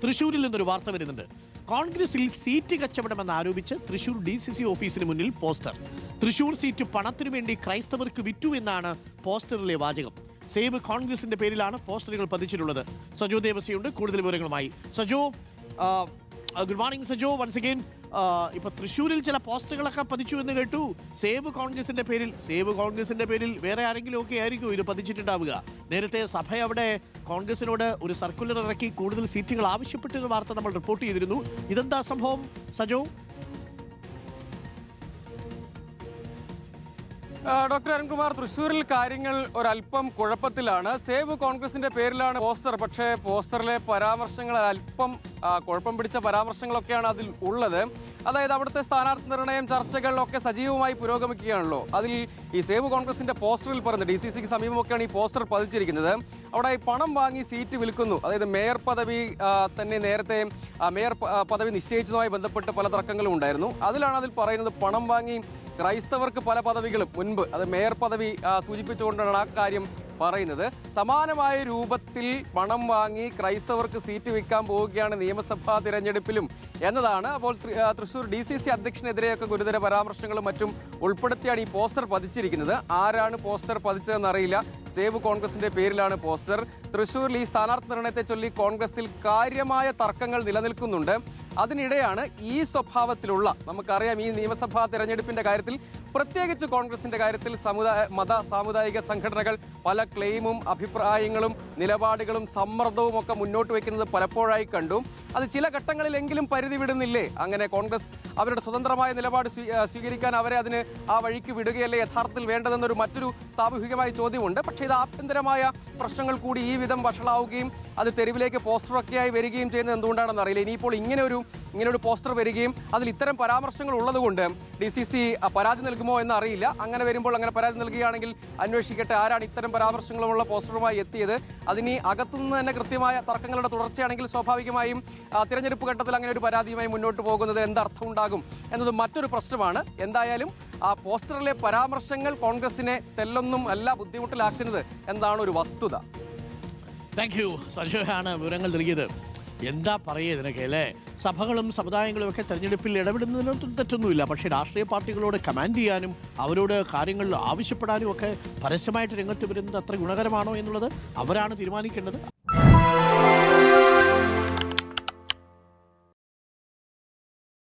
തൃശൂരിൽ നിന്നൊരു വാർത്ത വരുന്നുണ്ട്. കോൺഗ്രസിൽ സീറ്റ് കച്ചവടമെന്ന് ആരോപിച്ച് തൃശൂർ DCC ഓഫീസിന് മുന്നിൽ പോസ്റ്റർ. തൃശൂർ സീറ്റ് പണത്തിനു വേണ്ടി ക്രൈസ്തവർക്ക് വിറ്റു എന്നാണ് പോസ്റ്ററിലെ വാചകം. സേവ് കോൺഗ്രസിന്റെ പേരിലാണ് പോസ്റ്ററുകൾ പതിച്ചിട്ടുള്ളത്. സജോ ദേവസിയുണ്ട് കൂടുതൽ വിവരങ്ങളുമായി. Sajo, good morning Sajo. Once again, ഇപ്പൊ തൃശ്ശൂരിൽ ചില പോസ്റ്ററുകളൊക്കെ പതിച്ചു എന്ന് കേട്ടു. സേവ് കോൺഗ്രസിന്റെ പേരിൽ വേറെ ആരെങ്കിലും ഒക്കെ ആയിരിക്കും ഇത് പതിച്ചിട്ടുണ്ടാവുക. നേരത്തെ സഭ അവിടെ കോൺഗ്രസിനോട് ഒരു സർക്കുലർ ഇറക്കി കൂടുതൽ സീറ്റുകൾ ആവശ്യപ്പെട്ടെന്ന വാർത്ത നമ്മൾ റിപ്പോർട്ട് ചെയ്തിരുന്നു. ഇതെന്താ സംഭവം സജോ? ഡോക്ടർ അരുൺകുമാർ, തൃശ്ശൂരിൽ കാര്യങ്ങൾ ഒരല്പം കുഴപ്പത്തിലാണ്. സേവ് കോൺഗ്രസിന്റെ പേരിലാണ് പോസ്റ്റർ. പക്ഷേ പോസ്റ്ററിലെ പരാമർശങ്ങൾ അല്പം കുഴപ്പം പിടിച്ച പരാമർശങ്ങളൊക്കെയാണ് അതിൽ ഉള്ളത്. അതായത് അവിടുത്തെ സ്ഥാനാർത്ഥി നിർണയം ചർച്ചകളിലൊക്കെ സജീവമായി പുരോഗമിക്കുകയാണല്ലോ. അതിൽ ഈ സേവ് കോൺഗ്രസിന്റെ പോസ്റ്ററിൽ പറയുന്നത് DCCക്ക് സമീപമൊക്കെയാണ് ഈ പോസ്റ്റർ പതിച്ചിരിക്കുന്നത്. അവിടെ പണം വാങ്ങി സീറ്റ് വിൽക്കുന്നു. അതായത് മേയർ പദവി തന്നെ നേരത്തെ മേയർ പദവി നിശ്ചയിച്ചതുമായി ബന്ധപ്പെട്ട് പല തർക്കങ്ങളും ഉണ്ടായിരുന്നു. അതിൽ പറയുന്നത് പണം വാങ്ങി ക്രൈസ്തവർക്ക് പല പദവികളും മുൻപ്, അത് മേയർ പദവി സൂചിപ്പിച്ചുകൊണ്ടാണ് ആ കാര്യം പറയുന്നത്. സമാനമായ രൂപത്തിൽ പണം വാങ്ങി ക്രൈസ്തവർക്ക് സീറ്റ് വിൽക്കാൻ പോവുകയാണ് നിയമസഭാ തിരഞ്ഞെടുപ്പിലും എന്നതാണ്. അപ്പോൾ തൃശ്ശൂർ DCC അധ്യക്ഷനെതിരെയൊക്കെ ഗുരുതര പരാമർശങ്ങളും മറ്റും ഉൾപ്പെടുത്തിയാണ് ഈ പോസ്റ്റർ പതിച്ചിരിക്കുന്നത്. ആരാണ് പോസ്റ്റർ പതിച്ചതെന്ന് അറിയില്ല. സേവ് കോൺഗ്രസിന്റെ പേരിലാണ് പോസ്റ്റർ. തൃശ്ശൂരിൽ ഈ സ്ഥാനാർത്ഥി നിർണയത്തെ ചൊല്ലി കോൺഗ്രസിൽ കാര്യമായ തർക്കങ്ങൾ നിലനിൽക്കുന്നുണ്ട്. അതിനിടെയാണ് ഈ സ്വഭാവത്തിലുള്ള, നമുക്കറിയാം ഈ നിയമസഭാ തെരഞ്ഞെടുപ്പിന്റെ കാര്യത്തിൽ, പ്രത്യേകിച്ച് കോൺഗ്രസിന്റെ കാര്യത്തിൽ സാമുദായിക സംഘടനകൾ പല ക്ലെയിമും അഭിപ്രായങ്ങളും നിലപാടുകളും സമ്മർദ്ദവും ഒക്കെ മുന്നോട്ട് വയ്ക്കുന്നത് പലപ്പോഴായി കണ്ടു. അത് ചില ഘട്ടങ്ങളിലെങ്കിലും പരിധി വിടുന്നില്ലേ? അങ്ങനെ കോൺഗ്രസ് അവരുടെ സ്വതന്ത്രമായ നിലപാട് സ്വീകരിക്കാൻ അവരെ അതിന് ആ വഴിക്ക് വിടുകയല്ലേ യഥാർത്ഥത്തിൽ വേണ്ടതെന്നൊരു മറ്റൊരു സാമൂഹികമായ ചോദ്യമുണ്ട്. പക്ഷേ ഇത് ആഭ്യന്തരമായ പ്രശ്നങ്ങൾ കൂടി ഈ വിധം വഷളാവുകയും അത് തെരുവിലേക്ക് പോസ്റ്ററൊക്കെയായി വരികയും ചെയ്യുന്നത് എന്തുകൊണ്ടാണെന്ന് അറിയില്ല. ഇനിയിപ്പോൾ ഇങ്ങനെ ഒരു പോസ്റ്റർ വരികയും അതിൽ ഇത്തരം പരാമർശങ്ങൾ ഉള്ളതുകൊണ്ട് DCC പരാതി നൽകുമോ എന്ന് അറിയില്ല. അങ്ങനെ വരുമ്പോൾ, അങ്ങനെ പരാതി നൽകുകയാണെങ്കിൽ അന്വേഷിക്കട്ടെ ആരാണ് ഇത്തരം പരാമർശങ്ങളുള്ള പോസ്റ്ററുമായി എത്തിയത്. അതിനി അകത്തുനിന്ന് തന്നെ കൃത്യമായ തർക്കങ്ങളുടെ തുടർച്ചയാണെങ്കിൽ സ്വാഭാവികമായും തിരഞ്ഞെടുപ്പ് ഘട്ടത്തിൽ അങ്ങനെ ഒരു പരാതിയുമായി മുന്നോട്ട് പോകുന്നത് എന്തർത്ഥം ഉണ്ടാകും എന്നത് മറ്റൊരു പ്രശ്നമാണ്. എന്തായാലും ആ പോസ്റ്ററിലെ പരാമർശങ്ങൾ കോൺഗ്രസിനെ തെല്ലൊന്നും അല്ല ബുദ്ധിമുട്ടിലാക്കുന്നത് എന്നാണ് ഒരു വസ്തുത. താങ്ക് യു സജോയാണ് വിവരങ്ങൾ നൽകിയത്. എന്താ പറയുക ഇതിനൊക്കെ അല്ലേ? സഭകളും സമുദായങ്ങളും ഒക്കെ തെരഞ്ഞെടുപ്പിൽ ഇടപെടുന്നതിനൊന്നും തെറ്റൊന്നുമില്ല. പക്ഷേ രാഷ്ട്രീയ പാർട്ടികളോട് കമാൻഡ് ചെയ്യാനും അവരോട് കാര്യങ്ങൾ ആവശ്യപ്പെടാനും ഒക്കെ പരസ്യമായിട്ട് രംഗത്ത് വരുന്നത് അത്ര ഗുണകരമാണോ എന്നുള്ളത് അവരാണ് തീരുമാനിക്കേണ്ടത്.